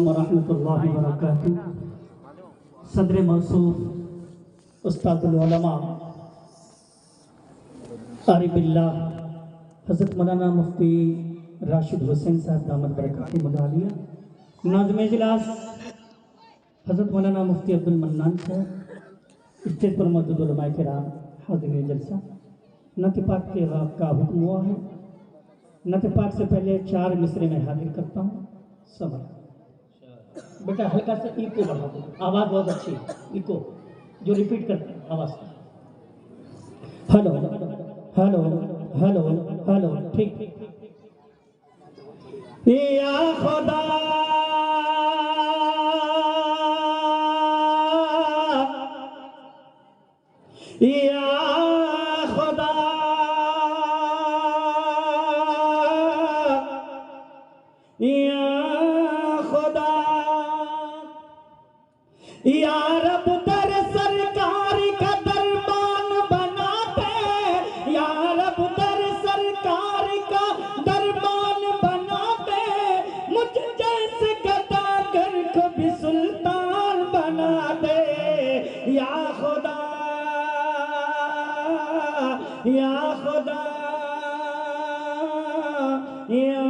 علیکم ورحمۃ اللہ وبرکاتہ۔ صدر موصوف استاد العلماء عارف اللہ حضرت مولانا مفتی راشد حسین صاحب دامت برکاتہ مدعالیہ، ناظم اجلاس حضرت مولانا مفتی عبد المنان صاحب، اسٹیج پر موجود علماء کرام، حاضرین جلسہ، نعت پاک کے غاب کا حکم ہوا ہے۔ نعت پاک سے پہلے 4 مصرے میں حاضر کرتا ہوں۔ صبر بیٹا، ہلکا سا ایکو بڑھا دو، آواز بہت اچھی ہے، ایکو جو ریپیٹ کرتے ہیں آواز کا، ہلو ہلو ہلو ہلو، ٹھیک۔ یا خدا یا خدا یا خدا یا رب در سرکار کا دربان بنا دے، یا رب در سرکار کا دربان بنا دے، مجھ جیسے گداگر کو بھی سلطان بنا دے، یا خدا یا خدا یا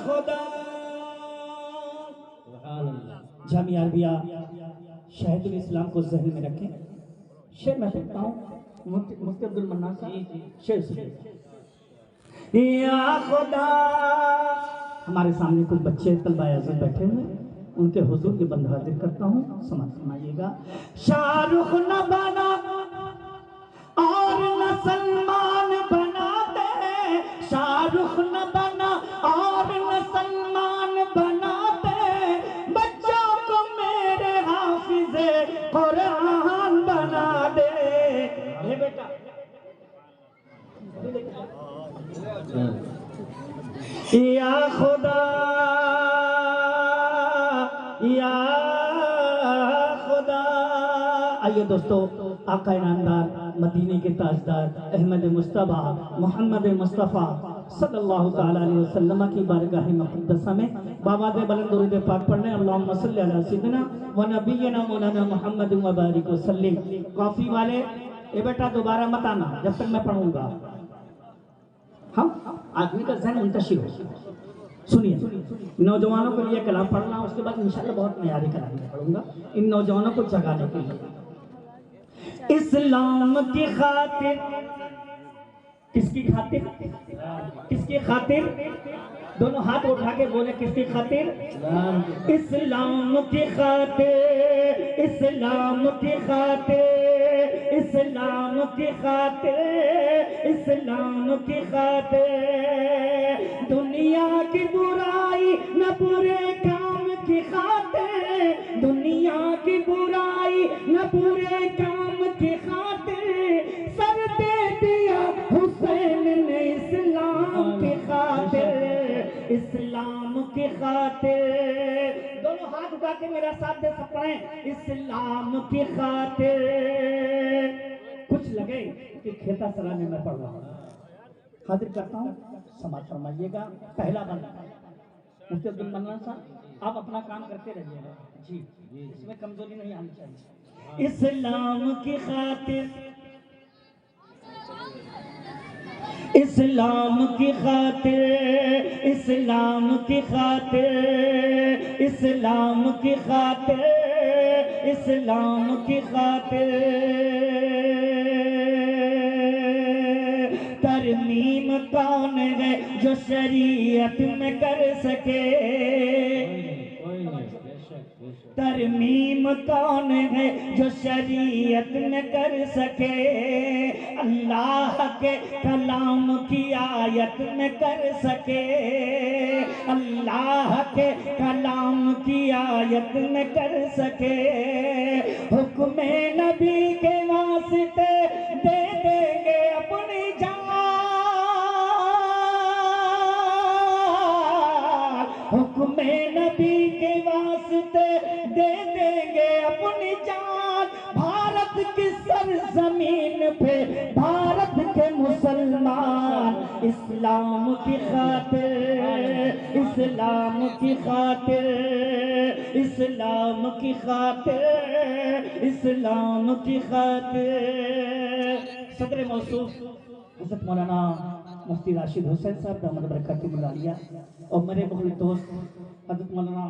خدا۔ جامعہ عربیہ شہید الاسلام کو ذہن میں رکھیں۔ شعر میں پڑھتا ہوں، مفتی عبد المنان صاحب شعر سنیں۔ یا خدا، ہمارے سامنے کچھ بچے طلبہ اعزاز بیٹھے ہوئے، ان کے حضور کی بند حاضر کرتا ہوں، سماعت فرمائیے گا۔ شاہ رخ نہ بنا اور نہ سلمان بنا دے، شاہ رخ نہ بنا اور نہ سلمان بنا دے، بچوں کو میرے حافظ قرآن بنا دے۔ اے بیٹا یا خدا یا خدا۔ آئیے دوستو، آقا نامدار مدینے کے تاجدار احمد مصطفیٰ محمد مصطفیٰ صلی اللہ تعالیٰ علیہ وسلم کی بارگاہ مقدسہ میں بآواز بلند درود پاک پڑھنے، اللہم صلی علی سیدنا و نبینا مولانا محمد و بارک وسلم۔ کافی والے اے بیٹا دوبارہ مت آنا جب تک میں پڑھوں گا، ہم آدمی کا ذہن منتشر ہو۔ سنیے، نوجوانوں کے لیے کلام پڑھنا، اس کے بعد انشاءاللہ بہت معیاری کلام پڑھوں گا ان نوجوانوں کو جگانے کے لیے۔ اسلام کی خاطر، کس کی خاطر؟ کس کی خاطر؟ دونوں ہاتھ اٹھا کے بولے، کس کی خاطر؟ اسلام کی خاطر، اسلام کی خاطر، اسلام کی خاطر، اسلام کی خاطر، دنیا کی برائی نہ برے کام کی خاطر، دنیا کی برائی نہ برے کام کی خاطر، سر دے دیا حسین نے اسلام کی خاطر، اسلام کی خاطر۔ دونوں ہاتھ اٹھا کے میرا ساتھ دے سکتے ہیں، اسلام کی خاطر۔ کچھ لگے کہ کھیتا سرانے میں پڑھ رہا ہوں، حاضر کرتا ہوں، سماعت فرمائیے گا۔ پہلا بند مفتی عبد المنان صاحب، آپ اپنا کام کرتے رہیے گا جی، اس میں کمزوری نہیں آنی چاہیے۔ اسلام کی خاطر، اسلام کی خاطر، اسلام کی خاطر، اسلام کی خاطر، اسلام کی خاطر، ترمیم کون ہے جو شریعت میں کر سکے، ترمیم کون ہے جو شریعت میں کر سکے، اللہ کے کلام کی آیت میں کر سکے، اللہ کے کلام کی آیت میں کر سکے، حکم نبی کے واسطے دے دیں گے اپنی جان، حکم نبی کے واسطے دے دیں گے اپنی جان، بھارت کی سرزمین پہ بھارت کے مسلمان، اسلام کی خاطر، اسلام کی خاطر، اسلام کی خاطر، اسلام کی خاطر صدر موصوف حضرت مولانا مفتی راشد حسین صاحب دامت برکاتہ العالیہ اور میرے مخلص دوست حضرت مولانا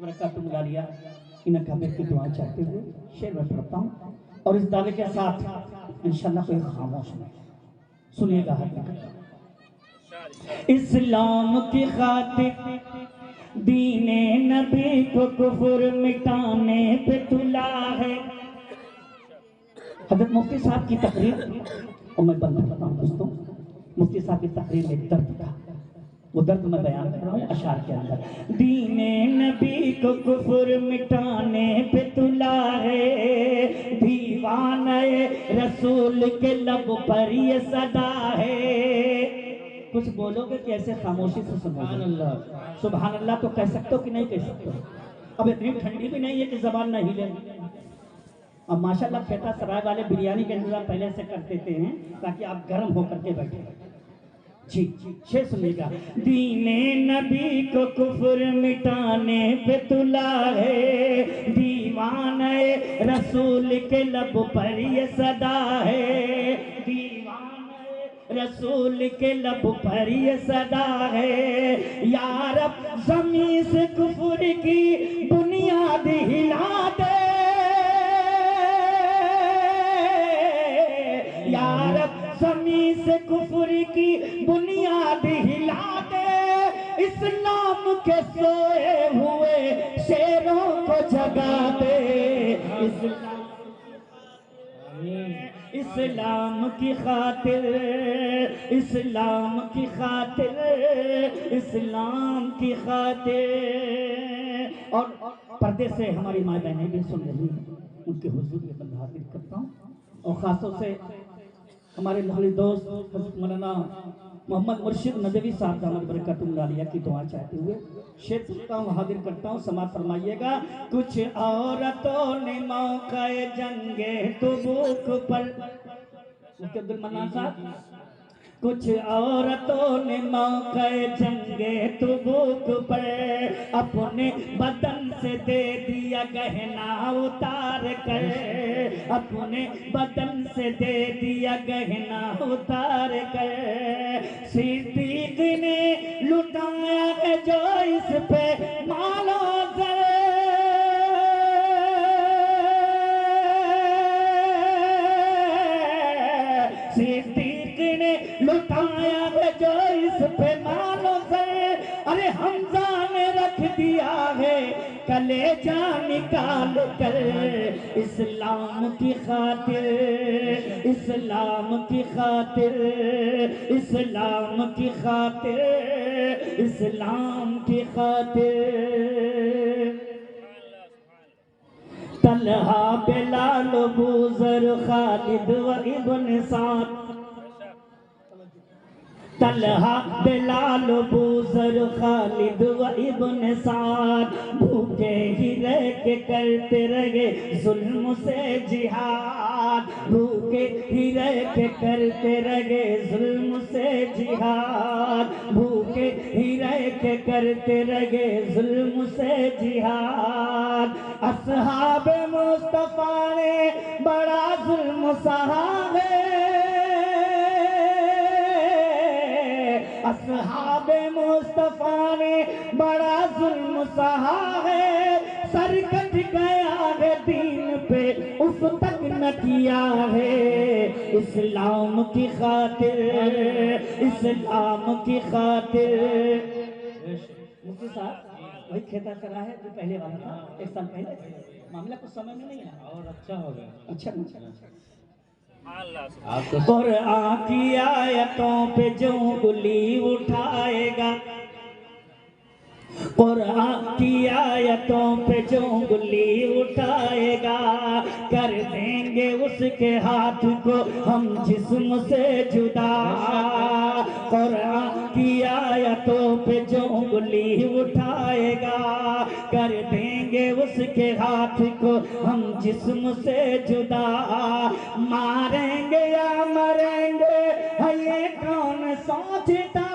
برکاتہ العالیہ انہیں کامل کی دعا چاہتے ہوئے شعر میں پڑھتا ہوں اور اس دعوے کے ساتھ انشاءاللہ کوئی خاموش نہیں سنیے گا حد نکل اسلام کی خاطر دین نبی کو کفر مٹانے پہ تلا ہے. حضرت مفتی صاحب کی تقریر اور میں بند کرتا ہوں دوستوں. مفتی صاحب کی تقریر میں درد تھا، وہ درد میں بیان کر رہا ہوں اشعار کے اندر. دین نبی کو کفر مٹانے پہ تلا ہے، دیوانہ رسول کے لب پر یہ صدا ہے. کچھ بولو گے کہ ایسے خاموشی سے سنو. سبحان اللہ، سبحان اللہ تو کہہ سکتے ہو کہ نہیں کہہ سکتے ہو؟ اب اتنی ٹھنڈی بھی نہیں ہے کہ زبان نہ ہلے. اب ماشاءاللہ کھیتا سرائے والے بریانی کا انتظام پہلے سے کر دیتے ہیں تاکہ آپ گرم ہو کر کے بیٹھے. جی شعر سنیے گا. دین نبی کو کفر مٹانے پہ تلا ہے، دیوانہ رسول کے لب پر یہ صدا ہے. دیوانہ رسول کے لب پر یہ صدا ہے. یا رب زمین سے کفر کی بنیاد ہلا دے، یا رب زمین سے کفر کی بنیاد ہلا دے. اسلام کے سوئے ہوئے شیروں کو جگا دے. اسلام کی خاطر، اسلام کی خاطر، اسلام کی خاطر. اور پردے سے ہماری ماں بہنیں بھی سن رہی ہیں، ان کے حضور میں بندہ حاضر کرتا ہوں اور خاص طور سے ہمارے مخلص دوست حضرت مولانا محمد مرشد ندوی صاحب دامت برکاتہ العالیہ کی دعا چاہتے ہوئے شعر سنتا ہوں، حاضر کرتا ہوں. سماعت فرمائیے گا. کچھ عورتوں نے موقع جنگ تبوک پر، مفتی عبد المنان صاحب، کچھ عورتوں نے موقع جنگ تبوک پر اپنے بدن سے دے دیا گہنا اتار کر، اپنے بدن سے دے دیا گہنا اتار کر. صدیق نے لٹایا ہے جو اس پہ مال و زر، صدیق نے لٹایا ہے جو اس پہ مال و زر. ارے حمزہ نے رکھ دیا ہے کلیجہ نکال کر. اسلام کی خاطر، اسلام کی خاطر، اسلام کی خاطر، اسلام کی خاطر. طلحہ بلال بوذر خالد و ابن سعد، طلحہ بلال بوذر خالد و ابن سعد بھوکے ہی رہ کے کرتے رہے ظلم سے جہاد، بھوکے ہی رہ کے کرتے رہے ظلم سے جہاد، بھوکے ہی رہ کے کرتے رہے ظلم سے جہاد. اصحاب مصطفیٰ نے بڑا ظلم سہا ہے، اصحاب مصطفیٰ نے بڑا ظلم سہا ہے. سر کٹ گیا ہے دین پہ اس تک نہ کیا ہے. اسلام کی خاطر، اسلام کی خاطر. مفتی صاحب وہی کھیتا کرا ہے جو پہلے والا تھا، ایک سال پہلے. معاملہ کچھ سمجھ میں نہیں آیا اور اچھا ہو گیا. اچھا قرآن کی آیتوں پہ جو انگلی اٹھائے گا، قرآن کی آیتوں پہ جو انگلی اٹھائے گا، کر دیں گے اس کے ہاتھ کو ہم جسم سے جدا. قرآن کی آیتوں پہ جو انگلی اٹھائے گا، کر دیں گے اس کے ہاتھ کو ہم جسم سے جدا. ماریں گے یا مریں گے یہ کون سوچتا،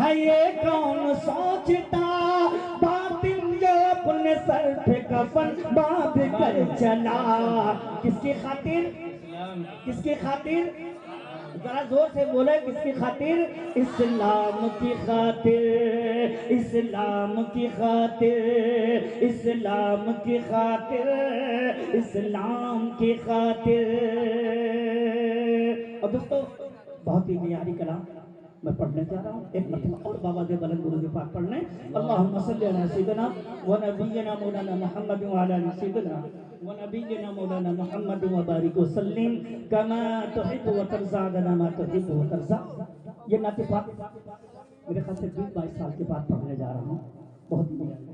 ہے یہ کون سوچتا باطن جو اپنے سر پہ کفن باندھ کر چلا. کس کی خاطر؟ کس کی خاطر؟ ذرا زور سے بولے کس کی خاطر؟ اسلام کی خاطر، اسلام کی خاطر، اسلام کی خاطر، اسلام کی خاطر. اور دوستو بہت ہی معیاری کلام میں پڑھنے جا رہا ہوں. ایک مرتبہ اور بابا دے بلند درود پاک پڑھنے. اللہم صلی علی سیدنا و نبینا مولانا محمد و علی سیدنا و نبینا مولانا محمد و بارک وسلم کما تحب و ترضى عدد ما تحب و ترضى. یہ نعت پاک میرے خیال سے 20-22 سال کے بعد پڑھنے جا رہا ہوں. بہت ہی معیاری.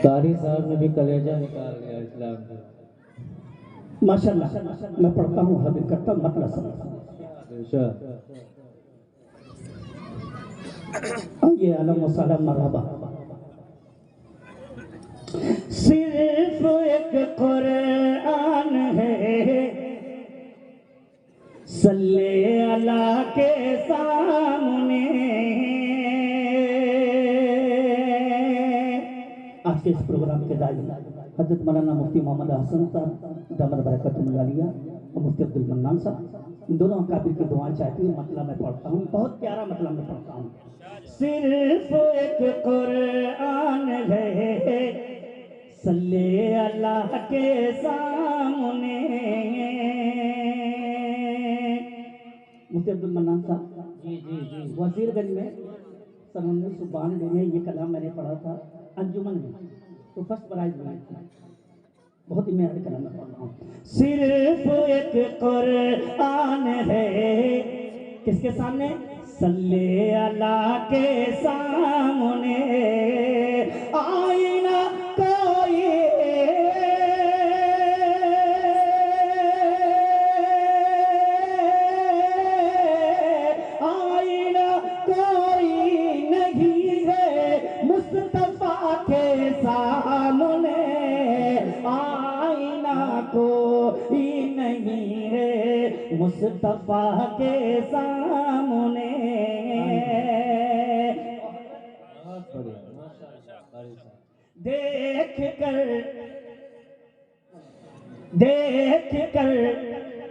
قاری صاحب نے بھی کلیجہ نکال لیا اسلام کا. ماشاءاللہ میں پڑھتا ہوں حاضر کرتا ہوں مطلب سمجھتا. آئیے علم و سلام مرحبا. صرف ایک قرآن ہے صلی اللہ کے سامنے. آج کے اس پروگرام کے داعی حضرت مولانا مفتی محمد حسن صاحب دامت برکاتہ العالیہ اور مفتی عبد المنان صاحب ان دونوں اکابر کی دعائیں چاہتی ہوں. مطلب میں پڑھتا ہوں, بہت پیارا مطلب میں پڑھتا ہوں. صرف ایک قرآن ہے صلی اللہ کے سامنے. مفتی عبد المنان صاحب جی جی جی وزیر گنج میں سن 1992 میں یہ کلام میں نے پڑھا تھا انجمن میں, تو فرسٹ پرائز ملا تھا. بہت ہی معیاری کلام میں پڑھ رہا ہوں. صرف ایک قرآن ہے کس کے سامنے؟ صلی اللہ کے سامنے. آئینہ کوئی آئینہ کوئی نہیں ہے مصطفیٰ کے سامنے. آئینہ کوئی نہیں ہے مصطفیٰ کے سامنے. دیکھ کر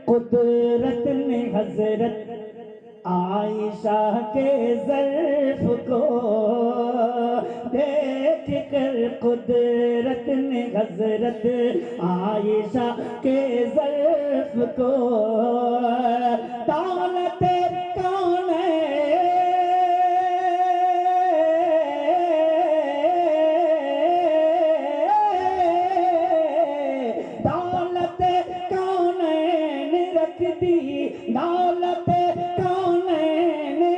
قدرت نے حضرت عائشہ کے ظرف کو, دیکھ کر قدرت نے حضرت عائشہ کے ظرف کو دولت کون دولت کون رکھ دی, دولت کون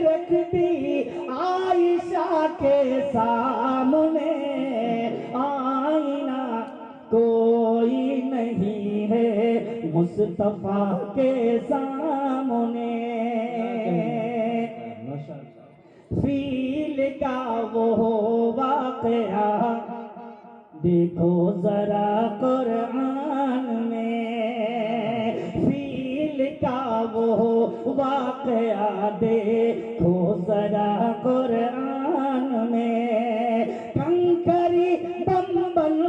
رکھ دی عائشہ کے سامنے. آئینہ کوئی نہیں ہے مصطفیٰ کے سامنے. فیل کا وہ واقعہ دیکھو ذرا قرآن میں, فیل کا وہ واقعہ دیکھو ذرا قرآن میں. کنکری بمبل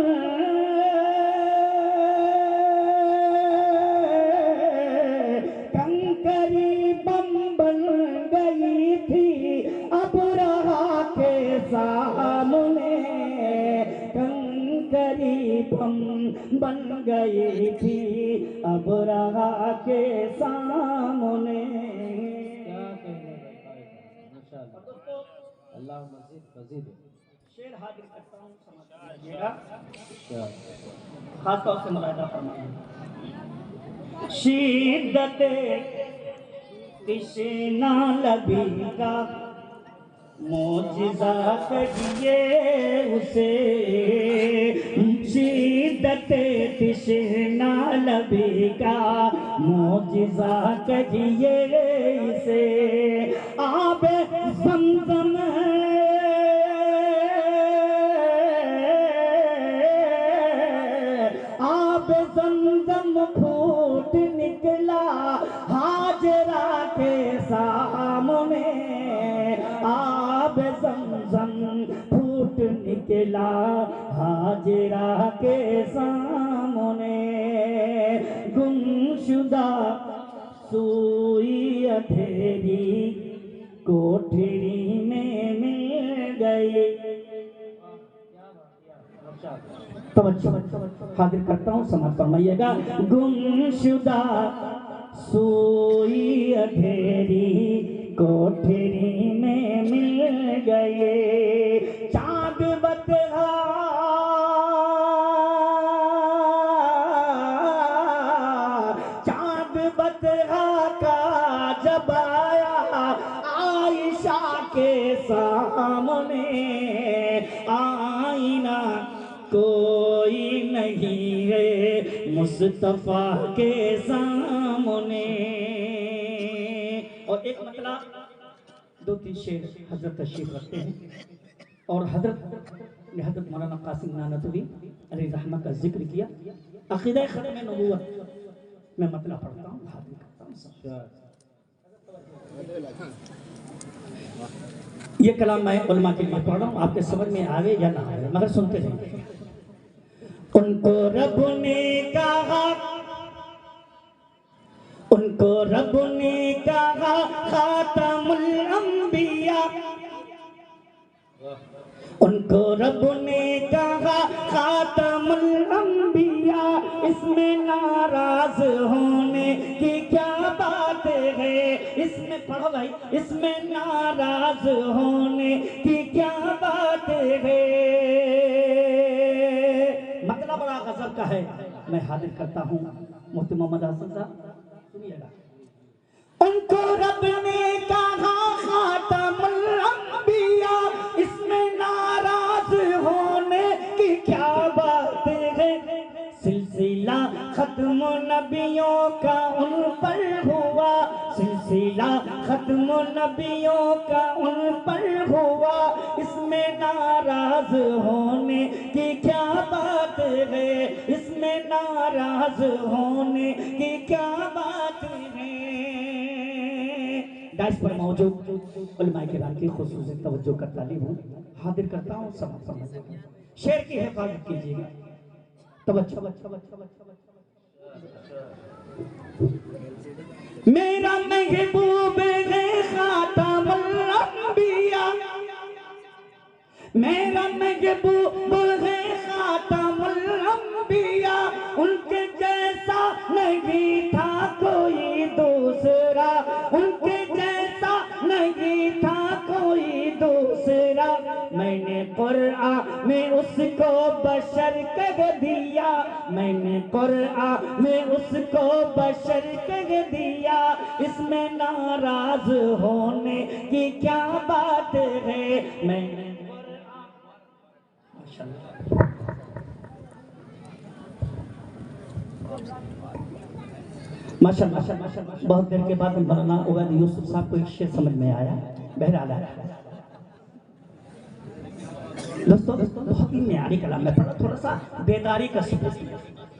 کنکری بمبل گئی تھی ابرہا کے سامنے. کنکری بن گئی تھی ابرہا کے سامنے. اللہ مزید شعر حاضر کرتا ہوں, سمجھ لیجیے گا, خاص طور سے ملاحظہ فرمائیں. شدت تشنا لبی کا معجزہ کہیے اسے, شدت تشنا لبی کا معجزہ کہیے اسے آب زمزم آب زمزم پھوٹ نکلا ہاجرہ کے سامنے آب زمزم پھوٹ نکلا ہاجرہ کے سامنے گمشدہ سوئی اندھیری کوٹھری میں مل گئی توجہ حاضر کرتا ہوں سماعت فرمائیے گا گمشدہ سوئی اندھیری کوٹھری میں مل گئے چاند بتہا چاند بتہا کا جب آیا عائشہ کے سامنے آئینہ کوئی نہیں ہے مصطفیٰ کے سامنے اور ایک مطلب دو تین شعر حضرت تشریف رکھتے ہیں اور حضرت نے حضرت مولانا قاسم نانوتوی علیہ رحمہ کا ذکر کیا عقیدہ ختم نبوت میں مطلب پڑھتا ہوں حاضر کرتا ہوں یہ کلام میں علماء کے لیے پڑھ رہا ہوں آپ کے سمجھ میں آوے یا نہ آوے مگر سنتے رہیں ان کو رب نے کہا ان کو رب نے کہا خاتم الانبیاء ان کو رب نے کہا خاتم الانبیاء اس میں ناراض ہونے کی کیا بات ہے اس میں پڑھو بھائی اس میں ناراض ہونے کی کیا بات ہے مطلب بڑا غضب کا ہے میں حاضر کرتا ہوں مفتی محمد حسن صاحب سنیے گا ان کو رب نے کہا خاتم الانبیاء اس میں ناراض ہونے کی کیا بات ہے سلسلہ ختم نبیوں کا ان پر ہوا سلسلہ ختم نبیوں کا ان پر ہوا اس میں ناراض ہونے کی کیا بات ہے اس میں ناراض ہونے کی کیا بات ہے دائس پر موجود علماء کرام کی خصوصی توجہ کا طالب ہوں حاضر کرتا ہوں سماعت فرمائیے شعر کی حفاظت کیجیے گا توجہ میرا محبوب ہے خاتم الانبیاء میرا محبوب ہے خاتم الانبیاء ان کے جیسا نہیں تھا کوئی دوسرا ان کے جیسا نہیں تھا کوئی دوسرا میں نے قرآن میں اس کو بشر کہہ دیا میں نے قرآن میں اس کو بشر کہہ دیا اس میں ناراض ہونے کی کیا بات ہے میں نے ماشاءاللہ بہت دیر کے بعد مولانا عبید یوسف صاحب کو ایک شعر سمجھ میں آیا بہرحال دوستو بہت ہی معیاری کلام میں پڑھا تھوڑا سا بیداری کا سبب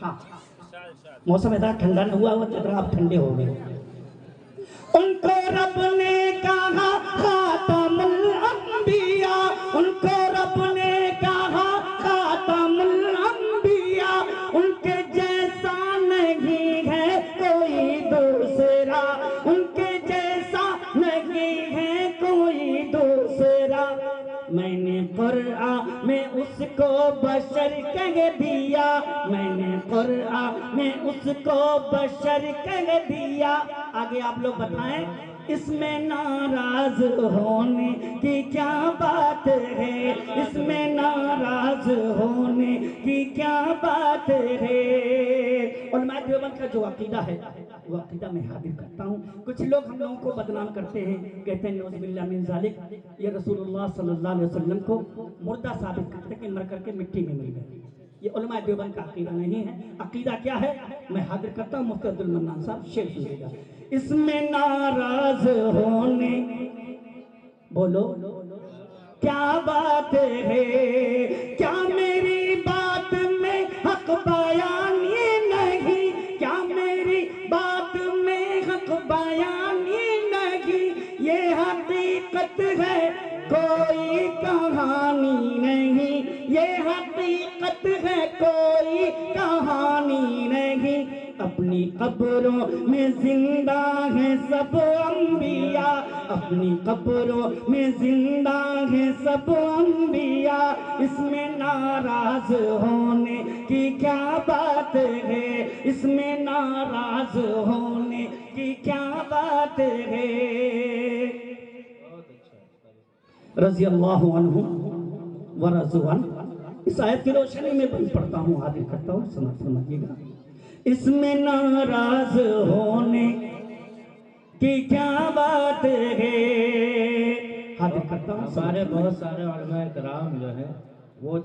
ہاں موسم اتنا ٹھنڈا نہ ہوا جتنا آپ ٹھنڈے ہو گئے ان کو رب نے کہا خاتم الانبیاء ان کو رب نے کہا خاتم الانبیاء ان کے جیسا نہیں ہے کوئی دوسرا ان کے جیسا نہیں ہے کوئی دوسرا میں نے قرآن میں اس کو بشر کہہ دیا میں نے قرآن میں اس کو بشر کہہ دیا آگے آپ لوگ بتائیں اس میں ناراض ہونے کی کیا بات ہے اس میں ناراض ہونے کی کیا بات ہے علماء دیوبند کا جو عقیدہ ہے وہ عقیدہ میں حاضر کرتا ہوں کچھ لوگ ہم لوگوں کو بدنام کرتے ہیں کہتے ہیں نعوذ باللہ من ذالک یہ رسول اللہ صلی اللہ علیہ وسلم کو مردہ ثابت کرتے ہیں کہ مر کر کے مٹی میں مل گئے یہ علماء دیوبند کا عقیدہ نہیں ہے. عقیدہ کیا ہے؟ میں حاضر کرتا ہوں مفتی عبدالمنان صاحب شعر سنیے گا. اس میں ناراض ہونے بولو کیا بات ہے؟ کیا میری بات میں حق بیانی نہیں؟ کیا میری بات میں حق بیانی نہیں؟ یہ حقیقت ہے کوئی کہانی نہیں. یہ حقیقت ہے کوئی کہانی نہیں. اپنی قبروں میں زندہ ہیں سب انبیاء. اپنی قبروں میں زندہ ہیں سب انبیاء. اس میں ناراض ہونے کی کیا بات ہے؟ اس میں ناراض ہونے کی کیا بات ہے؟ رضی اللہ عنہ ورضوا عنہ. اس آیت کی روشنی میں پڑھتا ہوں، حاضر کرتا ہوں، سمجھیے گا. اس میں ناراض ہونے کی کیا بات ہے؟ حاضر کرتا ہوں. ہمارے بہت سارے علماء کرام جو ہیں وہ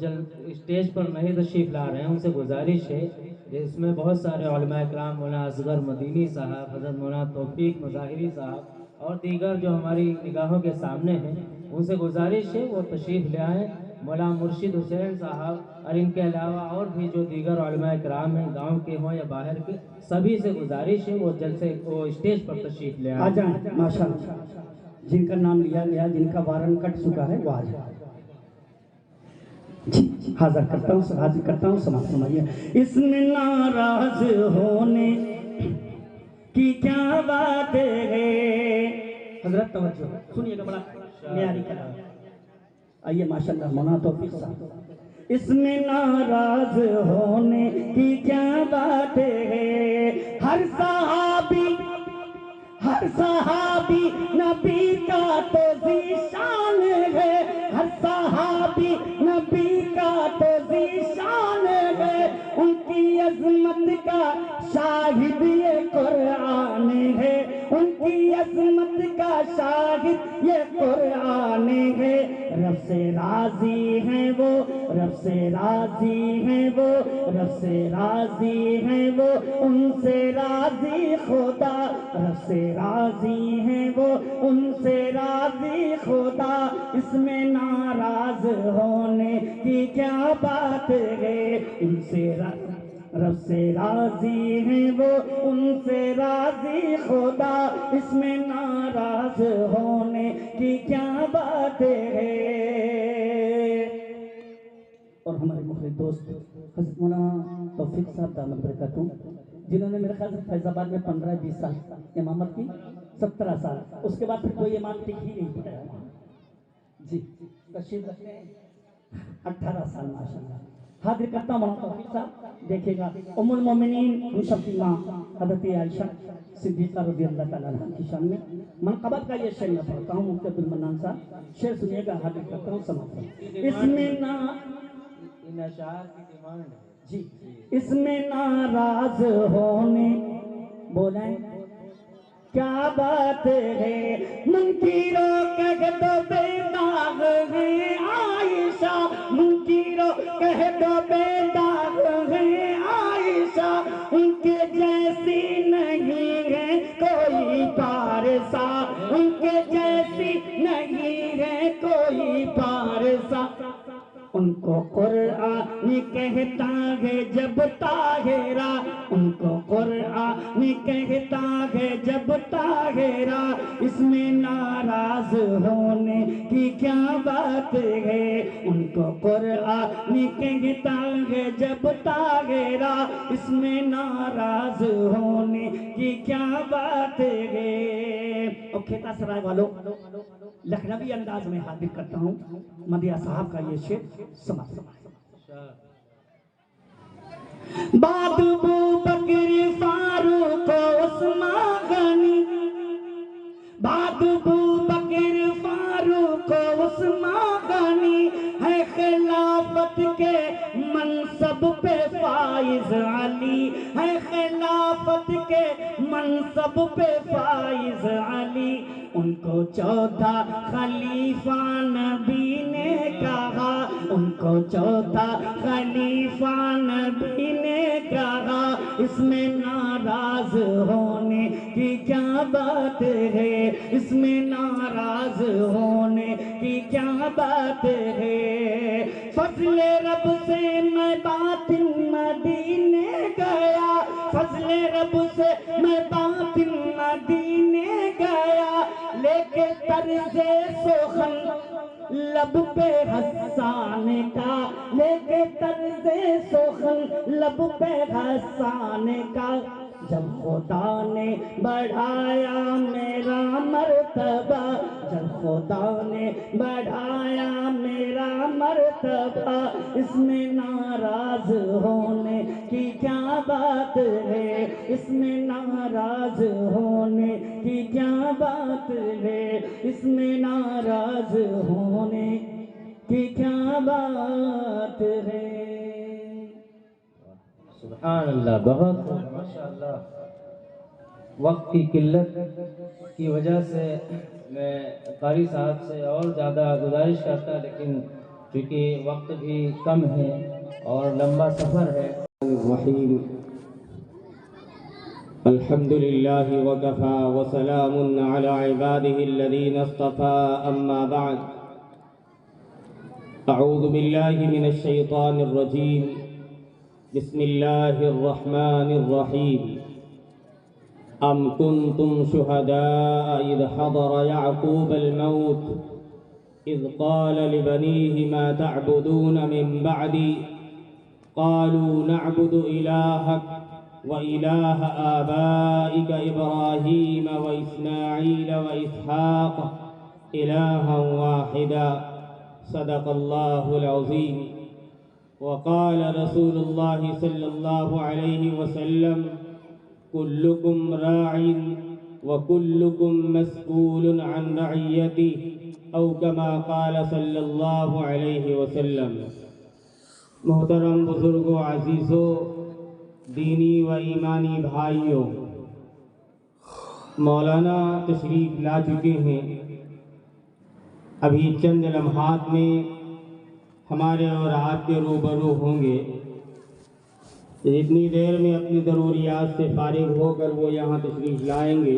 اسٹیج پر نہیں تشریف لا رہے ہیں. ان سے گزارش ہے اس میں بہت سارے علماء کرام، مولانا اصغر مدینی صاحب، حضرت مولانا توفیق مظاہری صاحب اور دیگر جو ہماری نگاہوں کے سامنے ہیں، ان سے گزارش ہے وہ تشریف لے آئیں. مولانا مرشد حسین صاحب اور ان کے علاوہ اور بھی جو دیگر علماء کرام ہیں، گاؤں کے ہوں یا باہر کے، سبھی سے گزارش ہے وہ جلسے وہ اسٹیج پر تشریف لے آ جائیں. ماشاءاللہ جن کا نام لیا گیا، جن کا وارن کٹ چکا ہے وہ آ جائیں. جی حاضر کرتا ہوں سمجھیے. اس میں ناراض ہونے کی کیا بات ہے؟ حضرت توجہ سنیے گا، بڑا معیاری کلام. آئیے ماشاءاللہ مولانا توفیق صاحب. اس میں ناراض ہونے کی کیا بات ہے؟ ہر صحابی نبی کا تو ذیشان ہے. ہر صحابی نبی کا تو ذیشان ہے. ان کی عظمت کا شاہد یہ قرآن ہے. ان کی عظمت کا شاہد یہ قرآن ہے. رب سے راضی ہیں وہ، رب سے راضی ہیں وہ، رب سے راضی ہیں وہ، ان سے راضی خدا. رب سے راضی ہیں وہ، ان سے راضی خدا. اس میں ناراض ہونے کی کیا بات ہے؟ ان سے رب سے راضی ہیں وہ، ان سے راضی خدا. اس میں ناراض ہونے کی کیا بات ہے؟ اور ہمارے مخلص دوست حضرت مولانا توفیق صاحب دامت برکاتہم، جنہوں نے میرے خیال سے فیض آباد میں 15-20 سال امامت کی، 17 سال. اس کے بعد پھر کوئی امام ٹک ہی نہیں پڑا. جی تشریف رکھتے ہیں 18 سال ماشاءاللہ. حاضر کرتا ہوں مولانا توفیق صاحب. دیکھیے گا ام المومنین مشفی ماں حضرت عائشہ صدیقہ رضی اللہ تعالیٰ عنہ کی شان میں منقبت کا یہ شعر میں پڑھتا ہوں. مفتی عبدالمنان صاحب شعر سنیے گا، حاضر کرتا ہوں سمجھتا. اس میں جی اس میں ناراض ہونے بولیں کیا بات ہے؟ منکروں کہہ دو بے داغ ہے عائشہ. منکروں کہہ دو بے داغ ہے عائشہ. ان کے جیسی نہیں ہے کوئی پارسا. ان کے جیسی نہیں ہے کوئی پارسا. ان کو قرآن کہتا ہے جب طاہرہ. ان کو قرآن کہتا ہے جب طاہرہ. اس میں ناراض ہونے کی کیا بات ہے؟ ان کو قرآن کہتا ہے جب طاہرہ. اس میں ناراض ہونے کی کیا بات ہے؟ اور کھیتا سرائے والوں لکھنوی انداز میں حاضر کرتا ہوں مدیہ صاحب کا یہ شعر سمجھ. بعد ابو بکر فاروق عثمان غنی. بعد ابو بکر فاروق عثمان غنی ہے خلافت کے منصب پہ فائز. فائز علی ہے خلافت کے منصب پہ فائز علی ان کو چوتھا خلیفہ نبی نے کہا ان کو چوتھا خلیفہ نبی نے کہا اس میں ناراض ہونے کی کیا بات ہے اس میں ناراض ہونے کی کیا بات ہے فضل رب سے میں باطن مدینے گیا فضل رب سے میں باطن مدینے گیا لے کے طرز سخن لب پہ حسان کا لے کے طرز سخن لب پہ حسان کا جب خدا نے بڑھایا میرا مرتبہ جب خدا نے بڑھایا میرا مرتبہ اس میں ناراض ہونے کی کیا بات ہے اس میں ناراض ہونے کی کیا بات ہے اس میں ناراض ہونے کی کیا بات ہے سبحان اللہ بہت ماشاء اللہ وقت کی قلت کی وجہ سے میں قاری صاحب سے اور زیادہ گزارش کرتا لیکن چونکہ وقت بھی کم ہے اور لمبا سفر ہے الرحیم الحمد للہ وکفا وسلام علی عباده الذین اصطفى اما بعد اعوذ باللہ من الشیطان الرجیم بسم اللہ الرحمن الرحیم ام کنتم شہداء اذ حضر یعقوب الموت اذ قال لبنیہ ما تعبدون من بعدی قالوا نعبد الہک وإله آبائك إبراهيم وإسماعيل وإسحاق إلها واحدا صدق الله العظيم وقال رسول الله صلى الله عليه وسلم كلكم راع وكلكم مسؤول عن رعيته أو كما قال صلى الله عليه وسلم محترم بزرگوں عزیزوں دینی و ایمانی بھائیوں مولانا تشریف لا چکے ہیں ابھی چند لمحات میں ہمارے اور آپ کے روبرو ہوں گے اتنی دیر میں اپنی ضروریات سے فارغ ہو کر وہ یہاں تشریف لائیں گے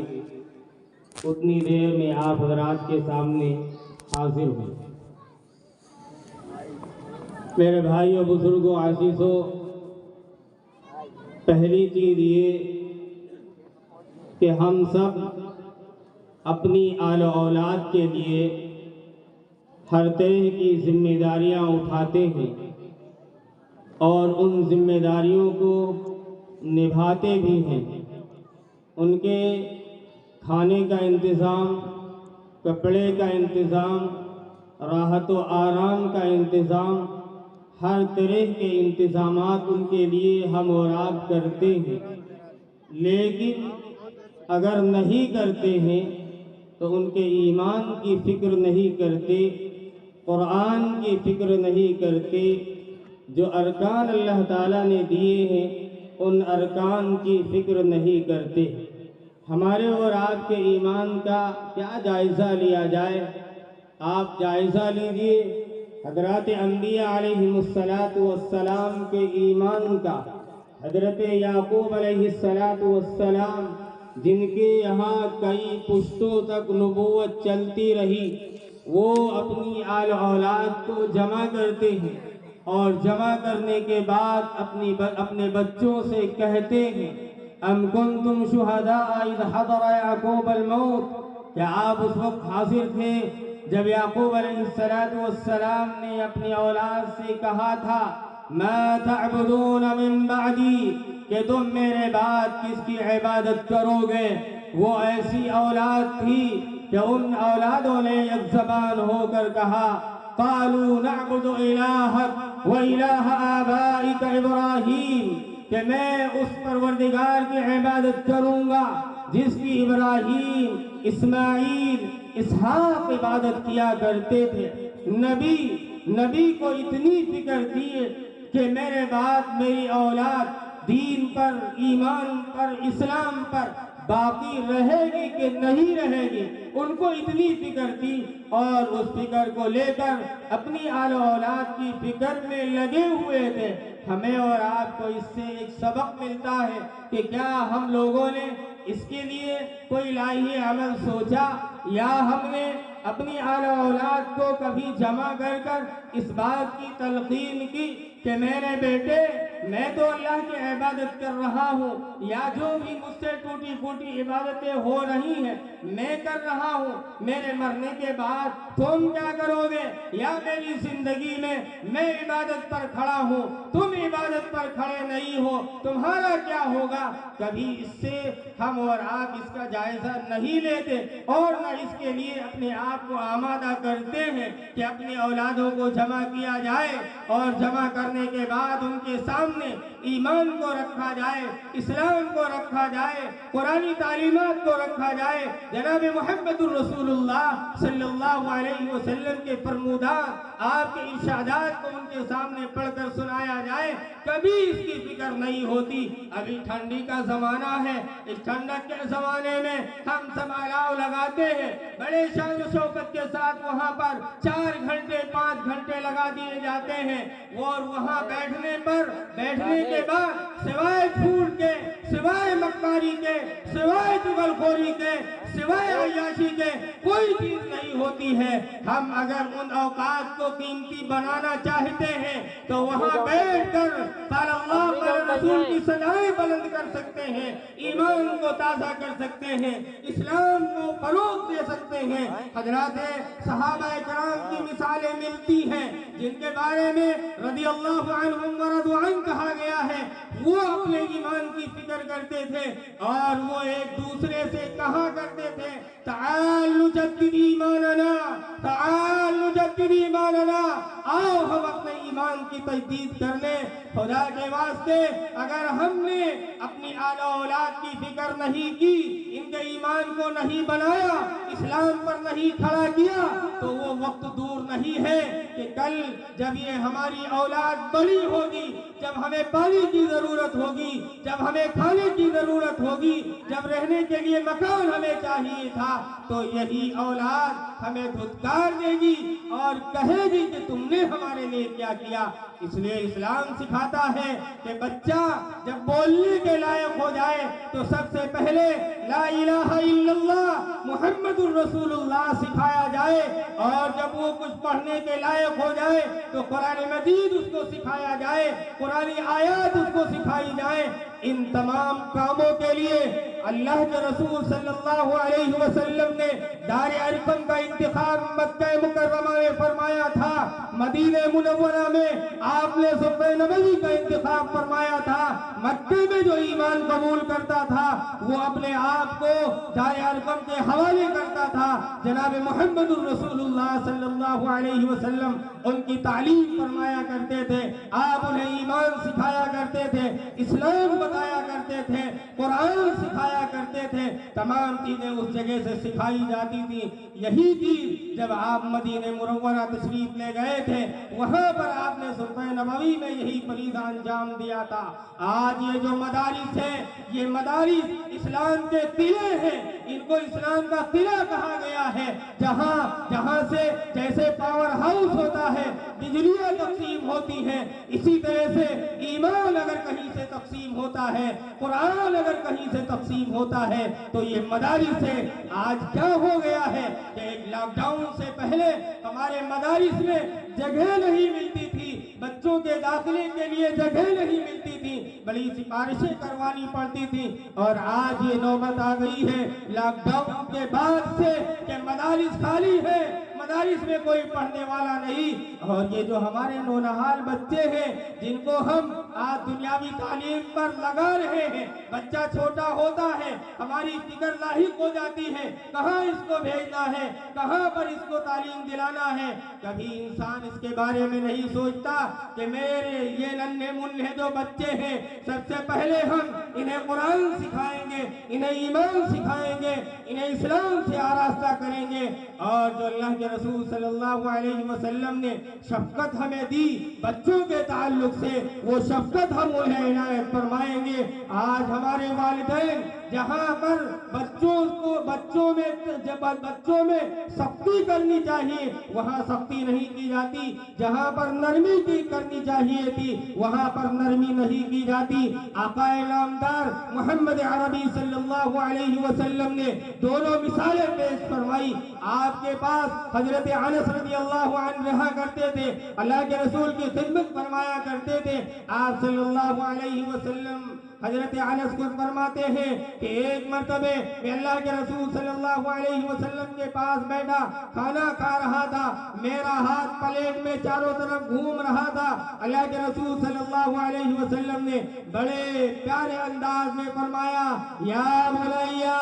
اتنی دیر میں آپ حضرات کے سامنے حاضر ہوں میرے بھائیوں بزرگوں عزیزوں پہلی چیز یہ کہ ہم سب اپنی آل و اولاد کے لیے ہر طرح کی ذمہ داریاں اٹھاتے ہیں اور ان ذمہ داریوں کو نبھاتے بھی ہیں ان کے کھانے کا انتظام کپڑے کا انتظام راحت و آرام کا انتظام ہر طرح کے انتظامات ان کے لیے ہم اور آپ کرتے ہیں لیکن اگر نہیں کرتے ہیں تو ان کے ایمان کی فکر نہیں کرتے قرآن کی فکر نہیں کرتے جو ارکان اللہ تعالیٰ نے دیے ہیں ان ارکان کی فکر نہیں کرتے ہمارے اور آپ کے ایمان کا کیا جائزہ لیا جائے آپ جائزہ لیجئے حضرات انبیاء علیہم السلام کے ایمان کا حضرت یعقوب علیہ السلام جن کے یہاں کئی پشتوں تک نبوت چلتی رہی وہ اپنی آل اولاد کو جمع کرتے ہیں اور جمع کرنے کے بعد اپنے بچوں سے کہتے ہیں ام کنتم شہداء اذ حضر یعقوب الموت کیا آپ اس وقت حاضر تھے جب یعقوب علیہ السلام نے اپنی اولاد سے کہا تھا ما تعبدون من بعدی کہ تم میرے بعد کس کی عبادت کرو گے وہ ایسی اولاد تھی کہ ان اولادوں نے ایک زبان ہو کر کہا قالوا نعبد الہک و الہ آبائک ابراہیم کہ میں اس پروردگار کی عبادت کروں گا جس کی ابراہیم اسماعیل اسحاق عبادت کیا کرتے تھے نبی کو اتنی فکر تھی کہ میرے بعد میری اولاد دین پر، ایمان پر، اسلام پر باقی رہے گی کہ نہیں رہے گی، ان کو اتنی فکر تھی، اور اس فکر کو لے کر اپنی آل و اولاد کی فکر میں لگے ہوئے تھے۔ ہمیں اور آپ کو اس سے ایک سبق ملتا ہے کہ کیا ہم لوگوں نے اس کے لیے کوئی الہی عمل سوچا، یا ہم نے اپنی آل و اولاد کو کبھی جمع کر کر اس بات کی تلقین کی کہ میرے بیٹے، میں تو اللہ کی عبادت کر رہا ہوں، یا جو بھی مجھ سے ٹوٹی پھوٹی عبادتیں ہو رہی ہیں میں کر رہا ہوں، میرے مرنے کے بعد تم کیا کرو گے، یا میری زندگی میں میں عبادت پر کھڑا ہوں، تم عبادت پر کھڑے نہیں ہو، تمہارا کیا ہوگا؟ کبھی اس سے ہم اور آپ اس کا جائزہ نہیں لیتے، اور نہ اس کے لیے اپنے آپ کو آمادہ کرتے ہیں کہ اپنی اولادوں کو جمع کیا جائے، اور جمع کرنے کے بعد ان کے سامنے ایمان کو رکھا جائے، اسلام کو رکھا جائے، قرآنی تعلیمات کو رکھا جائے، جناب محمد الرسول اللہ صلی اللہ علیہ وسلم کے فرمودات، آپ کے ارشادات کو ان کے سامنے پڑھ کر سنایا جائے۔ کبھی اس کی فکر نہیں ہوتی۔ ابھی ٹھنڈی کا زمانہ ہے، اس ٹھنڈک کے زمانے میں ہم سب الاؤ لگاتے ہیں، بڑے شان و شوکت کے ساتھ وہاں پر 4 گھنٹے 5 گھنٹے لگا دیے جاتے ہیں، اور وہاں بیٹھنے کے بعد سوائے جھوٹ کے، سوائے مکاری کے، سوائے چغل خوری کے، سوائے عیاشی کے کوئی چیز نہیں ہوتی ہے۔ ہم اگر ان اوقات کو قیمتی بنانا چاہتے ہیں تو وہاں بیٹھ کر قال اللہ قال رسول کی صدائیں بلند کر سکتے ہیں، ایمان کو تازہ کر سکتے ہیں، اسلام کو فروغ دے سکتے ہیں۔ حضرات صحابہ کرام کی مثالیں ملتی ہیں جن کے بارے میں رضی اللہ عنہم ورضوا عنہ کہا گیا ہے، وہ اپنے ایمان کی فکر کرتے تھے، اور وہ ایک دوسرے سے کہا کرتے تھے تعال نجدد ایماننا، تعال نجدد ایماننا، آؤ ہم اپنے ایمان کی تجدید کر لیں۔ خدا کے واسطے اگر ہم نے اپنی آل و اولاد کی فکر نہیں کی، ان کے ایمان کو نہیں بنایا، اسلام پر نہیں کھڑا کیا، تو وہ وقت دور نہیں ہے کہ کل جب یہ ہماری اولاد بڑی ہوگی، جب ہمیں پانی کی ضرورت ہوگی، جب ہمیں کھانے کی ضرورت ہوگی، جب رہنے کے لیے مکان ہمیں چاہیے تھا، تو یہی اولاد ہمیں دھتکار دے گی اور کہے گی کہ تم نے ہمارے لیے کیا کیا۔ اس لیے اسلام سکھاتا ہے کہ بچہ جب بولنے کے لائق ہو جائے تو سب سے پہلے لا الہ الا اللہ محمد الرسول اللہ سکھایا جائے، اور جب وہ کچھ پڑھنے کے لائق ہو جائے تو قرآن مجید اس کو سکھایا جائے، قرآنی آیات اس کو سکھائی جائے۔ ان تمام کاموں کے لیے اللہ کے رسول صلی اللہ علیہ وسلم نے دار ارقم کا انتخاب مکہ مکرمہ میں فرمایا تھا، مدینہ منورہ میں آپ نے صفحہ نبوی کا انتخاب فرمایا تھا۔ مکہ میں جو ایمان قبول کرتا تھا وہ اپنے آپ کو دار ارقم کے حوالے کرتا تھا۔ جناب محمد الرسول اللہ صلی اللہ علیہ وسلم ان کی تعلیم فرمایا کرتے تھے، آپ انہیں ایمان سکھایا کرتے تھے، اسلام بتایا کرتے تھے، قرآن سکھایا کرتے تھے، تمام چیزیں اس جگہ سے سکھائی جاتی تھی۔ یہی چیز جب آپ مدینہ منورہ تشریف لے گئے تھے، وہاں پر آپ نے صفحہ نبوی میں یہی فریضہ انجام دیا تھا۔ آج یہ جو مدارس ہیں، یہ مدارس اسلام کے قلعے ہیں، ان کو اسلام کا قلعہ کہا گیا ہے، جہاں سے جیسے پاور ہاؤس ہوتا ہے، بجلیاں تقسیم ہوتی ہیں، اسی طرح سے ایمان اگر کہیں سے تقسیم ہوتا ہے، قرآن اگر کہیں سے تقسیم ہوتا ہے تو یہ مدارس ہے۔ آج کیا ہو گیا ہے کہ ایک لاک ڈاؤن سے پہلے ہمارے مدارس میں جگہ نہیں ملتی تھی، بچوں کے داخلے کے لیے جگہ نہیں ملتی تھی، بڑی سفارشیں کروانی پڑتی تھی، اور آج یہ نوبت آ گئی ہے لاک ڈاؤن کے بعد سے کہ مدارس خالی ہے، مدارس میں کوئی پڑھنے والا نہیں۔ اور یہ جو ہمارے نونہال بچے ہیں جن کو ہم آج دنیاوی تعلیم پر لگا رہے ہیں، بچہ چھوٹا ہوتا ہے، ہماری فکر لاحق ہو جاتی ہے کہاں اس کو بھیجنا ہے، کہاں پر اس کو تعلیم دلانا ہے۔ کبھی انسان اس کے بارے میں نہیں سوچتا کہ میرے یہ ننھے منھے جو بچے ہیں، سب سے پہلے ہم انہیں قرآن سکھائیں گے، انہیں ایمان سکھائیں گے، انہیں اسلام سے آراستہ کریں گے، اور جو اللہ کے رسول صلی اللہ علیہ وسلم نے شفقت ہمیں دی بچوں کے تعلق سے، وہ شفقت ہم انہیں عنایت فرمائیں گے۔ آج ہمارے والدین جہاں پر بچوں میں سختی کرنی چاہیے وہاں سختی نہیں کی جاتی، جہاں پر نرمی کی کرنی چاہیے تھی وہاں پر نرمی نہیں کی جاتی۔ آقا نامدار محمد عربی صلی اللہ علیہ وسلم نے دونوں مثالیں پیش فرمائی۔ آپ کے پاس حضرت انس رضی اللہ عنہ رہا کرتے تھے، اللہ کے رسول کی خدمت فرمایا کرتے تھے۔ آپ صلی اللہ علیہ وسلم حضرت انس کو فرماتے ہیں کہ ایک مرتبہ میں اللہ کے رسول صلی اللہ علیہ وسلم کے پاس بیٹھا، کھانا کھا رہا تھا، میرا ہاتھ پلیٹ میں چاروں طرف گھوم رہا تھا۔ اللہ کے رسول صلی اللہ علیہ وسلم نے بڑے پیارے انداز میں فرمایا، یا بنیا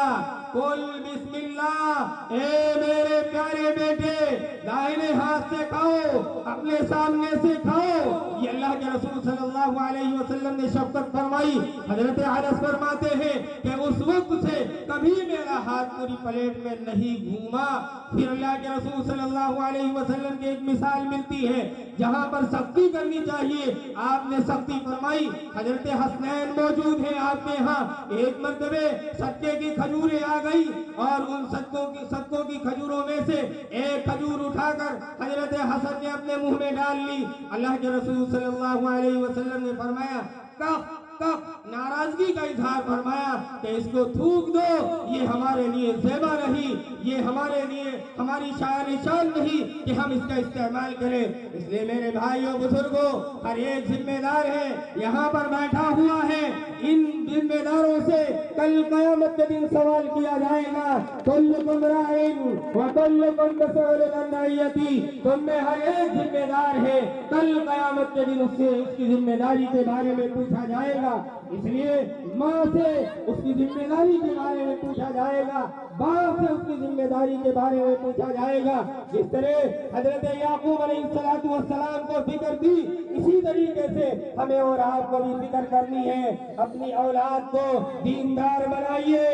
قل بسم اللہ، اے میرے پیارے بیٹے دائنے ہاتھ سے کھاؤ، اپنے سامنے سے کھاؤ۔ یہ اللہ کے رسول صلی اللہ علیہ وسلم نے شفقت فرمائی۔ حضرت انس فرماتے ہیں کہ اس وقت سے کبھی میرا ہاتھ پوری پلیٹ میں نہیں گھوما۔ پھر اللہ کے رسول صلی اللہ علیہ وسلم کی ایک مثال ملتی ہے جہاں پر سختی کرنی چاہیے، آپ نے سختی فرمائی۔ حضرت حسنین موجود ہیں آپ کے ہاں، ایک مرتبہ صدقے کی کھجوریں آ گئی اور ان صدقوں کی کھجوروں میں سے ایک کھجور اٹھا کر حضرت حسن نے اپنے منہ میں ڈال لی۔ اللہ کے رسول صلی اللہ علیہ وسلم نے فرمایا کف ناراضگی کا اظہار فرمایا کہ اس کو تھوک دو، یہ ہمارے لیے زیبا نہیں، یہ ہمارے لیے ہماری شان نہیں کہ ہم اس کا استعمال کریں۔ اس لیے میرے بھائیوں بزرگوں، ہر ایک ذمہ دار ہے یہاں پر بیٹھا ہوا ہے، ان ذمہ داروں سے کل قیامت کے دن سوال کیا جائے گا۔ کلکم راعٍ وکلکم مسئول عن رعیتہ، تم میں ہر ایک ذمہ دار ہے، کل قیامت کے دن اس کی ذمہ داری کے بارے میں پوچھا جائے گا۔ اس لیے ماں سے اس کی ذمہ داری کے بارے میں پوچھا جائے گا، باپ سے اس کی ذمہ داری کے بارے میں پوچھا جائے گا۔ جس طرح حضرت یعقوب علیہ السلام کو فکر تھی، اسی طریقے سے ہمیں اور آپ کو بھی فکر کرنی ہے۔ اپنی اولاد کو دیندار بنائیے،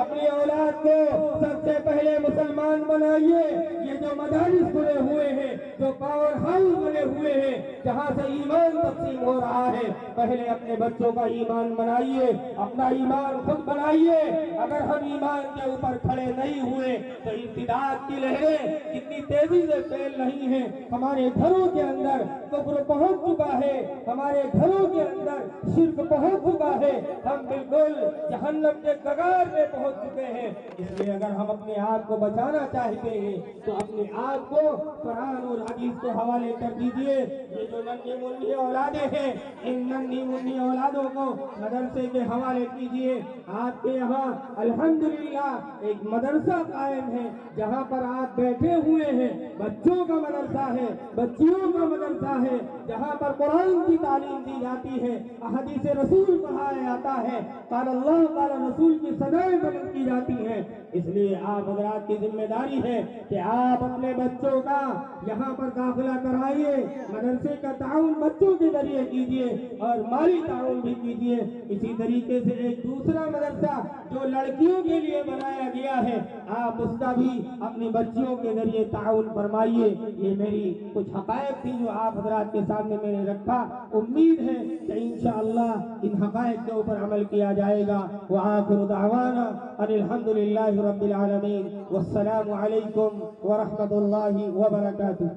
اپنی اولاد کو سب سے پہلے مسلمان بنائیے۔ یہ جو مدارس بنے ہوئے ہیں، جو پاور ہاؤس بنے ہوئے ہیں جہاں سے ایمان تقسیم ہو رہا ہے، پہلے اپنے بچوں کا ایمان بنائیے، اپنا ایمان خود بنائیے۔ اگر ہم ایمان کے اوپر کھڑے نہیں ہوئے تو ارتداد کی لہریں کتنی تیزی سے پھیل رہی ہیں۔ ہمارے گھروں کے اندر کفر پہنچ چکا ہے، ہمارے گھروں کے اندر شرک پہنچ چکا ہے، ہم بالکل جہنم کے کگار میں پہنچ چکے ہیں۔ اس لیے اگر ہم اپنے آپ کو بچانا چاہتے ہیں تو اپنے آپ کو قرآن اور حدیث کے حوالے کر دیجئے۔ یہ جو ننھی منھی اولادیں ہیں، ان ننھی منھی اولادوں کو مدرسے کے حوالے کیجئے۔ آپ کے یہاں الحمدللہ ایک مدرسہ قائم ہے جہاں پر آپ بیٹھے ہوئے ہیں، بچوں کا مدرسہ ہے، بچیوں کا مدرسہ ہے، جہاں پر قرآن کی تعلیم دی جاتی ہے، احادیث رسول پڑھایا جاتا ہے، قال اللہ قال رسول کی صدائیں بلند کی جاتی ہیں۔ اس لیے آپ حضرات کی ذمہ داری ہے کہ آپ اپنے بچوں کا یہاں پر داخلہ کرائیے، مدرسے کا تعاون بچوں کے ذریعے کیجیے اور مالی تعاون بھی کیجیے۔ اسی طریقے سے ایک دوسرا مدرسہ جو لڑکیوں کے لیے بنایا گیا ہے، آپ اس کا بھی اپنی بچیوں کے ذریعے تعاون فرمائیے۔ یہ میری کچھ حقائق تھی جو آپ حضرات کے سامنے میں نے رکھا۔ امید ہے کہ انشاءاللہ ان حقائق کے اوپر عمل کیا جائے گا۔ وآخر دعوانا ان الحمدللہ رب العالمین، والسلام علیکم ورحمۃ اللہ وبرکاتہ۔